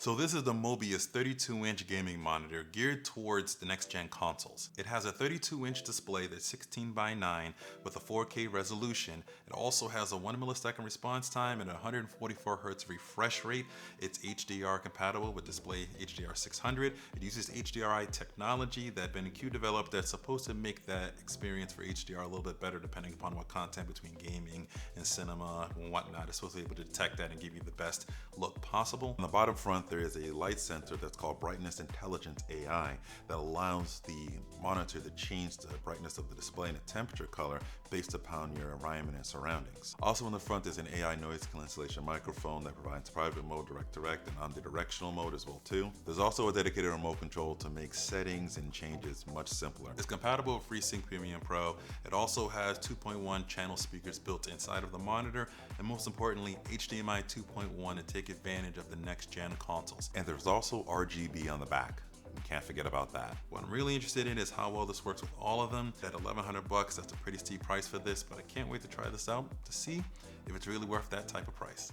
So this is the Mobiuz 32-inch gaming monitor geared towards the next-gen consoles. It has a 32-inch display that's 16 by 9 with a 4K resolution. It also has a 1 millisecond response time and a 144 Hz refresh rate. It's HDR compatible with display HDR 600. It uses HDRI technology that BenQ developed that's supposed to make that experience for HDR a little bit better depending upon what content between gaming and cinema and whatnot. It's supposed to be able to detect that and give you the best look possible. On the bottom front, there is a light sensor that's called Brightness Intelligence AI that allows the monitor to change the brightness of the display and the temperature color based upon your environment and surroundings. Also on the front is an AI noise cancellation microphone that provides private mode, direct, and omnidirectional mode as well too. There's also a dedicated remote control to make settings and changes much simpler. It's compatible with FreeSync Premium Pro. It also has 2.1 channel speakers built inside of the monitor, and most importantly, HDMI 2.1 to take advantage of the next gen consoles. And there's also RGB on the back. You can't forget about that. What I'm really interested in is how well this works with all of them. At $1,100, that's a pretty steep price for this, but I can't wait to try this out to see if it's really worth that type of price.